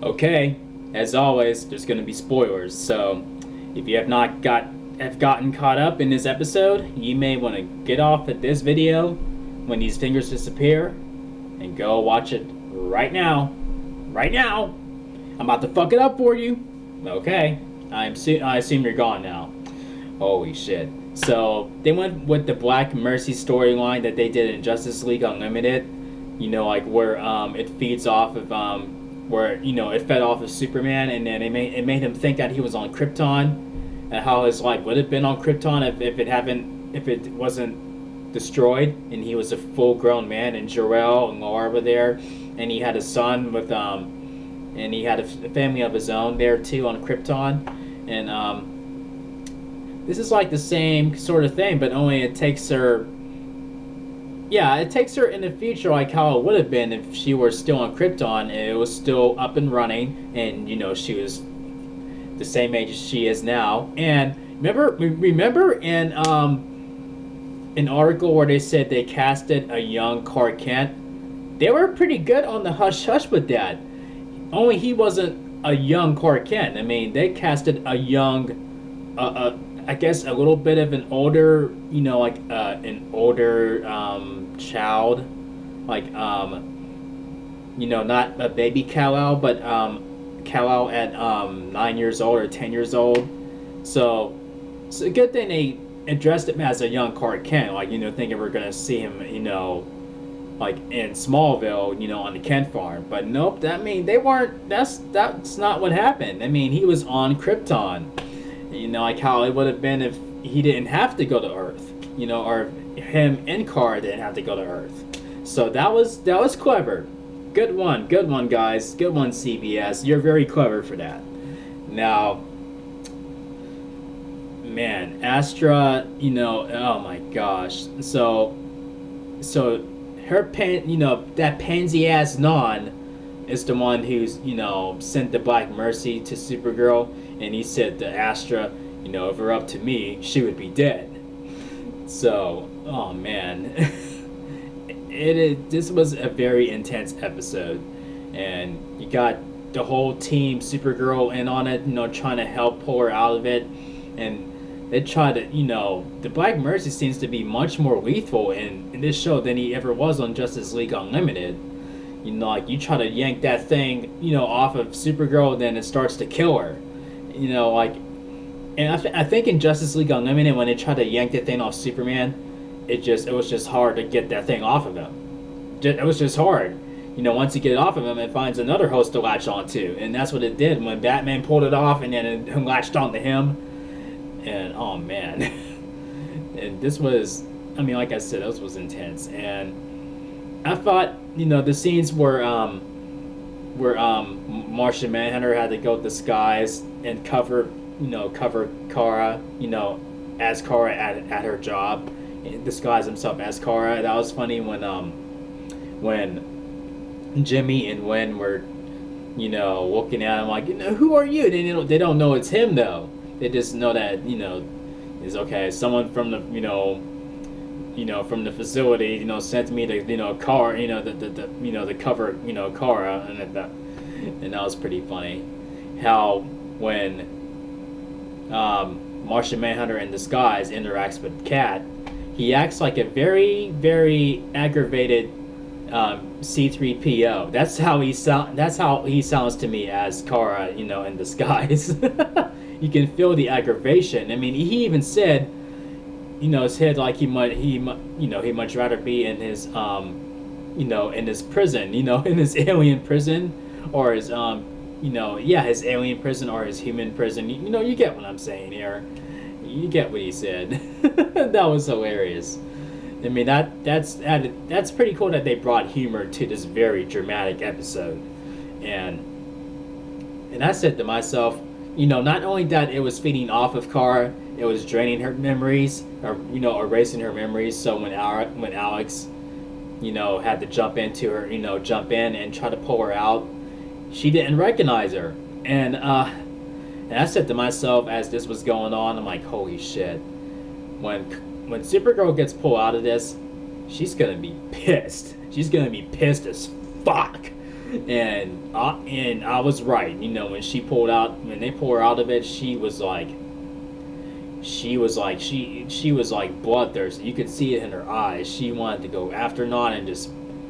Okay, as always, there's going to be spoilers, so if you have gotten caught up in this episode, you may want to get off at this video when these fingers disappear and go watch it right now. Right now! I'm about to fuck it up for you. Okay, I assume you're gone now. Holy shit. So, they went with the Black Mercy storyline that they did in Justice League Unlimited. You know, like where it feeds off of where it fed off of Superman, and then it made him think that he was on Krypton, and how his life would have been on Krypton if it wasn't destroyed, and he was a full grown man, and Jor-El and Laura were there, and he had a son with and he had a family of his own there too on Krypton, and this is like the same sort of thing, but only it takes her. Yeah, it takes her in the future like how it would have been if she were still on Krypton and it was still up and running, and she was the same age as she is now. And remember in an article where they said they casted a young Clark Kent? They were pretty good on the hush hush with that. Only he wasn't a young Clark Kent. I mean, they casted a young, I guess a little bit of an older, like an older child, like not a baby Kal-El, but Kal-El at 9 years old or 10 years old. So it's a good thing they addressed him as a young Clark Kent, like thinking we're gonna see him, like in Smallville, on the Kent farm. But nope, they weren't. That's not what happened. I mean, he was on Krypton. Like how it would have been if he didn't have to go to Earth, or him and Kara didn't have to go to Earth. So that was clever. Good one, guys. Good one, CBS. You're very clever for that. Now, man, Astra, oh my gosh. So her that pansy ass Non is the one who's sent the Black Mercy to Supergirl, and he said to Astra, if it were up to me, she would be dead. So, oh man, this was a very intense episode, and you got the whole team Supergirl in on it, trying to help pull her out of it, and they try to, the Black Mercy seems to be much more lethal in this show than he ever was on Justice League Unlimited. Like you try to yank that thing, off of Supergirl, then it starts to kill her. And I think in Justice League Unlimited, when they tried to yank that thing off Superman, it was just hard to get that thing off of him. It was just hard. Once you get it off of him, it finds another host to latch onto, and that's what it did when Batman pulled it off, and then it latched onto him. And oh man, and this was, like I said, this was intense, and I thought, the scenes where Martian Manhunter had to go disguise and cover Kara, as Kara at her job, disguise himself as Kara. That was funny when Jimmy and Wen were, looking at him like, who are you? They don't know it's him though. They just know that is okay. Someone from the from the facility sent me to Kara, the cover Kara, and that was pretty funny. How when Martian Manhunter in disguise interacts with Cat, he acts like a very, very aggravated C-3PO. That's how he sounds to me as Kara, in disguise. You can feel the aggravation. I mean, he even said, his head like he much rather be in his in his prison, in his alien prison, or his his alien prison or his human prison. You get what I'm saying here. You get what he said. That was hilarious. I mean, that's pretty cool that they brought humor to this very dramatic episode. And I said to myself, not only that it was feeding off of Kara, it was draining her memories, or erasing her memories. So when Alex, had to jump into her, jump in and try to pull her out, she didn't recognize her. And I said to myself as this was going on, I'm like, holy shit. When Supergirl gets pulled out of this, she's gonna be pissed. She's gonna be pissed as fuck. And I was right. You know, when they pulled her out of it, she was like bloodthirsty. You could see it in her eyes. She wanted to go after Non and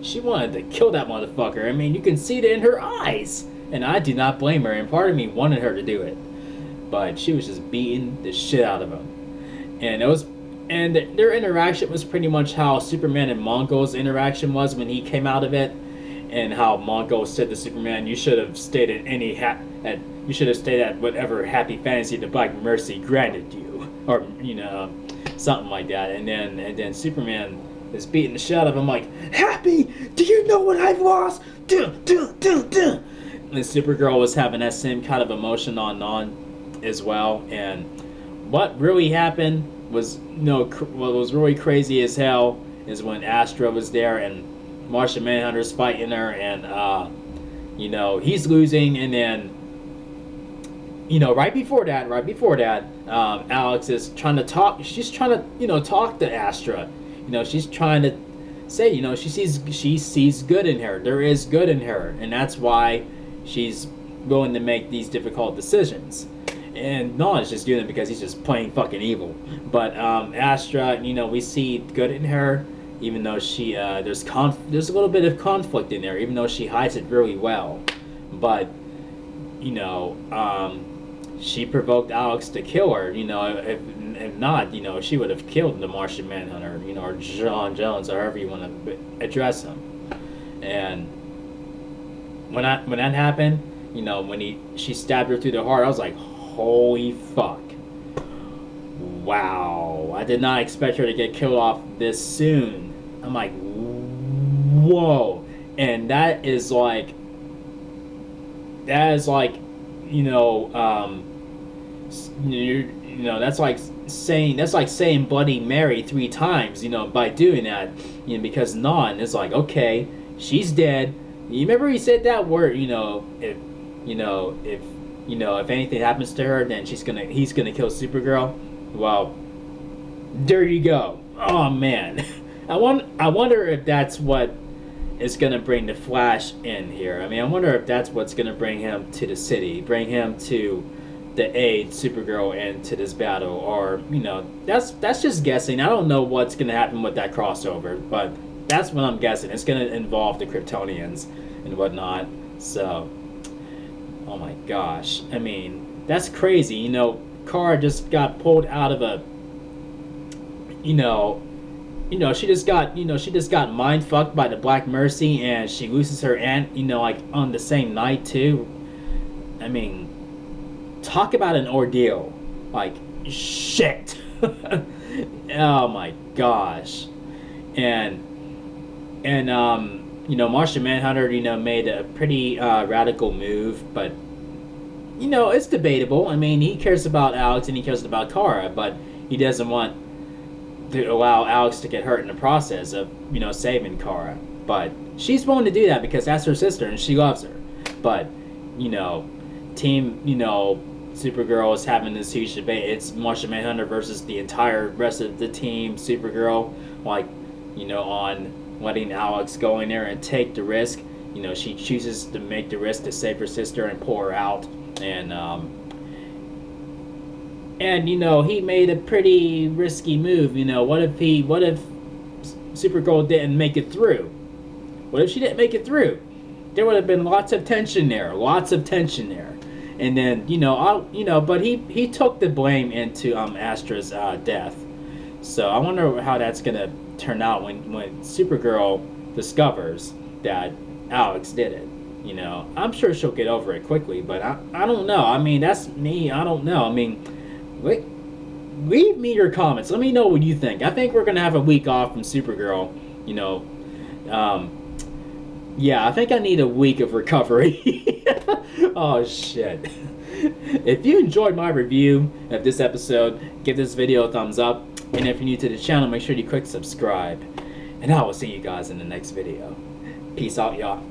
she wanted to kill that motherfucker. I mean, you can see it in her eyes. And I do not blame her. And part of me wanted her to do it, but she was just beating the shit out of him. And their interaction was pretty much how Superman and Mongo's interaction was when he came out of it, and how Mongo said to Superman, "You should have stayed at whatever happy fantasy the Black Mercy granted you," or something like that. And then Superman is beating the shit out of him like, "Happy? Do you know what I've lost? Duh, duh, duh, duh." And Supergirl was having that same kind of emotion on as well. And what really happened was, what was really crazy as hell is when Astra was there and Martian Manhunter's fighting her, and he's losing, and then right before that, Alex is trying to talk. She's trying to talk to Astra. She's trying to say, she sees good in her. There is good in her, and that's why she's willing to make these difficult decisions. And Non is just doing it because he's just plain fucking evil. But Astra, we see good in her, even though she there's a little bit of conflict in there, even though she hides it really well. But she provoked Alex to kill her. If not, she would have killed the Martian Manhunter, or John Jones, or however you want to address him. And when that happened, when she stabbed her through the heart, I was like, holy fuck. Wow. I did not expect her to get killed off this soon. I'm like, whoa. And that's like saying Bloody Mary 3 times, by doing that, because Non is like, okay, she's dead. You remember he said that word, if anything happens to her, then he's gonna kill Supergirl. Well, there you go. Oh man, I wonder if that's what is gonna bring the Flash in here. I mean, I wonder if that's what's gonna bring him to the city, bring him to the aid Supergirl and to this battle, or that's just guessing. I don't know what's gonna happen with that crossover, but that's what I'm guessing. It's gonna involve the Kryptonians and whatnot. So, oh my gosh, I mean, that's crazy. Kara just got pulled out of a, she just got mind fucked by the Black Mercy, and she loses her aunt, like on the same night too. I mean, talk about an ordeal. Like, shit. Oh my gosh. And Martian Manhunter, made a pretty radical move, but it's debatable. I mean, he cares about Alex and he cares about Kara, but he doesn't want to allow Alex to get hurt in the process of, saving Kara. But she's willing to do that because that's her sister and she loves her. But, Team, Supergirl is having this huge debate. It's Martian Manhunter versus the entire rest of the team, Supergirl, on letting Alex go in there and take the risk. She chooses to make the risk to save her sister and pull her out. And he made a pretty risky move. What if Supergirl didn't make it through? What if she didn't make it through? There would have been lots of tension there. And then, but he took the blame into Astra's death. So I wonder how that's gonna turn out when Supergirl discovers that Alex did it. I'm sure she'll get over it quickly, but I don't know. I mean, that's me. I don't know. I mean, leave me your comments. Let me know what you think. I think we're gonna have a week off from Supergirl. Yeah, I think I need a week of recovery. Oh shit. If you enjoyed my review of this episode, give this video a thumbs up. And if you're new to the channel, make sure you click subscribe. And I will see you guys in the next video. Peace out, y'all.